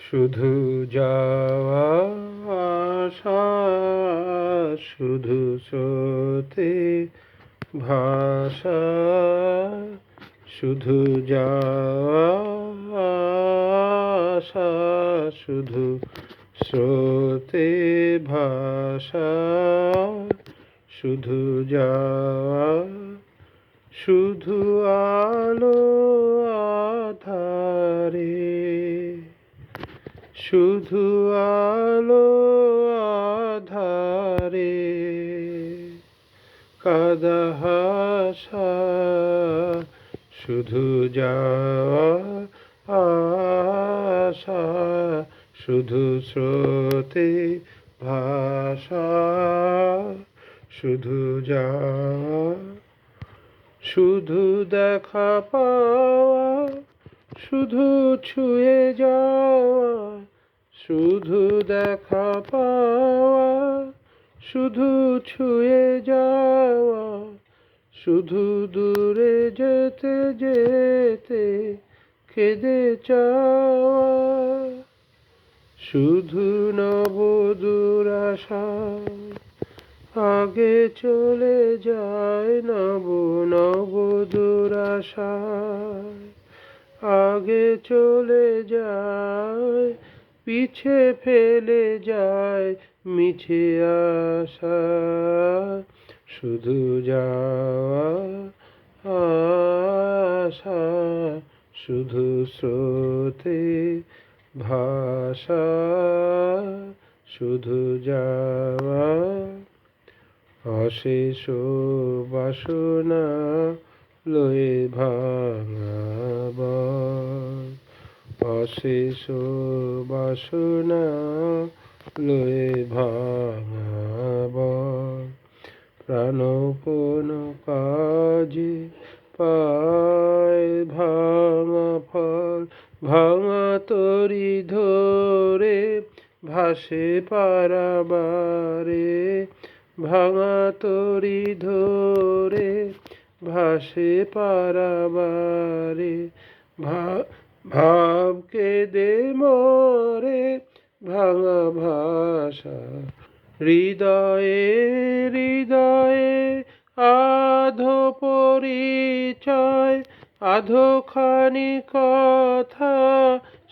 শুধু যাওয়া আসা, শুধু স্রোতে ভাষা, শুধু যাওয়া আসা, শুধু স্রোতে ভাষা, শুধু যাওয়া, শুধু আলো আধারে, শুধু আলো আধারে, কাদা হাসা, শুধু যাওয়া আসা, শুধু স্রোতে ভাষা, শুধু যাওয়া, শুধু দেখা পাওয়া, শুধু ছুঁয়ে যাওয়া, শুধু দেখা পাওয়া, শুধু ছুঁয়ে যাওয়া, শুধু দূরে যেতে যেতে কেঁদে চাওয়া, শুধু নবদূর আশা, আগে চলে যায় নবদূর আশা, আগে চলে যায়, পিছে ফেলে যায় মিছে আশা, শুধু যাওয়া আসা, শুধু স্রোতে ভাষা, শুধু যাওয়া, অশেষ বাসনা লয়ে ভাঙাব, অশেষ বাসনা লয়ে ভাঙাব, প্রাণপণ কাজে পায় ভাঙা ফল, ভাঙা তরি ধরে ভাসে পারাবারে, ভাঙা তরি ধরে ভাসে পারাবারে, ভাব কেঁদে মরে ভাঙা ভাষা, হৃদয়ে হৃদয়ে আধো পরিচয়, আধোখানি কথা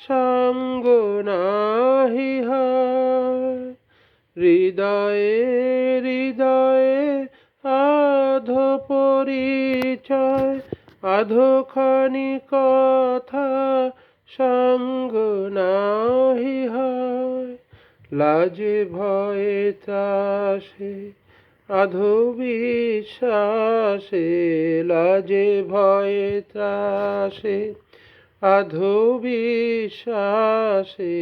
সঙ্গ নাহি হয়, হৃদয়ে হৃদয়ে আধো পরিচয়, আধোখানি কথা সঙ্গ নাহি হয়, লাজে ভয়ে ত্রাসে আধো বিশ্বাসে, লাজে ভয়ে ত্রাসে আধো বিশ্বাসে,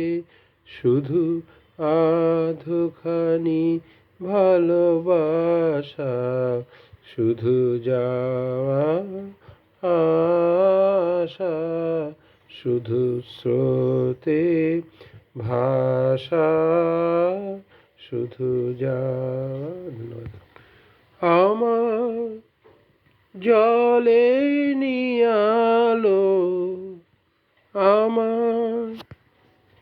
শুধু আধোখানি ভালোবাসা, শুধু যাওয়া আসা, শুধু স্রোতে ভাষা, শুধু যাওয়া। আমার জলে নিয়ালো, আমার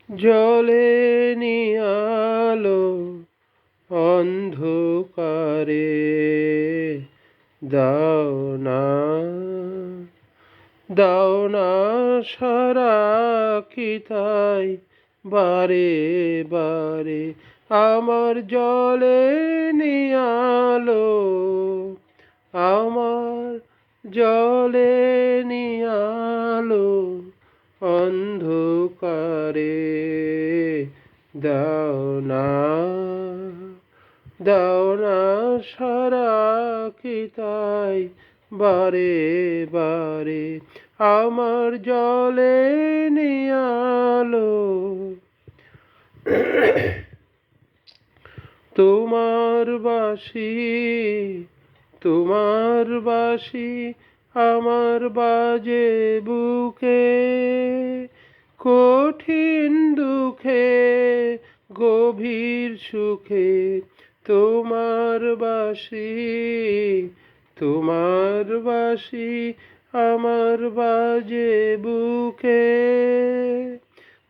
জলে নিয়ালো অন্ধকারে, দাও না দাও না সারা কি তাই বারে বারে, আমার জলে নিয়ালো, আমার জলে নিয়ালো অন্ধকারে, দাও না দাও না সারা কি তাই বারে বারে, আমার জলে নিয়ালো, তোমার বাঁশি তোমার বাঁশি আমার বাজে বুকে, কঠিন দুঃখে গভীর সুখে, তোমার বাঁশি তোমার বাঁশি আমার বাজে বুকে,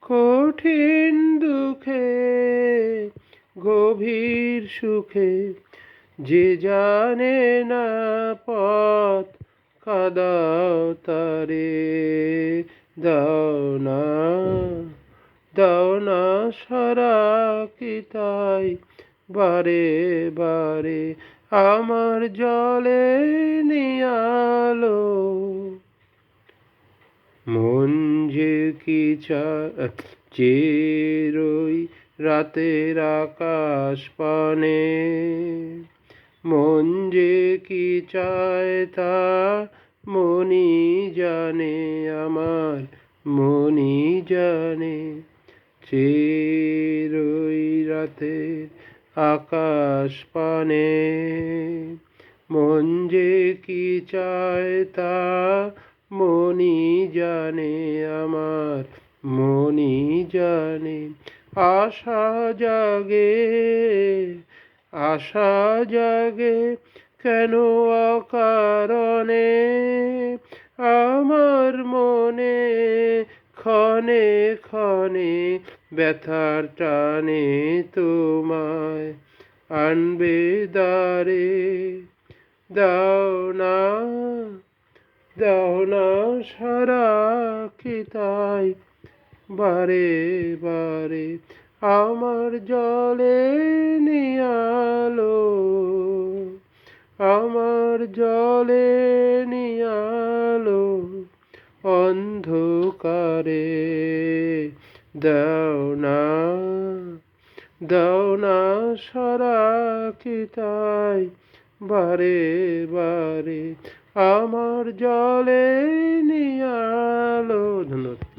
কঠিন দুঃখে গভীর সুখে যে জানে না পথ কাদাও তারে দাও না দাও না সারা কি তাই বারে বারে আমার জলে নিয়ালো মন যে কি চেরোই রাতের আকাশ পানে মন যে কি চায় তা মনি জানে আমার মনি জানে চেরোই রাতের আকাশ পানে মন যে কি চায় তা মনি জানে আমার মনি জানে আশা জাগে আশা জাগে কেন অকারণে আমার মনে ক্ষণে ক্ষণে ব্যথার টানে তোমায় আনবে দ্বারে দাও না দাও না সারা কি তাই বারে বারে আমার জলে নিয়ালো আমার জলে নিয়ালো অন্ধকারে দাও না সারা কি তাই বারে বারে আমার জলে নিয়ালো ধন্যবাদ।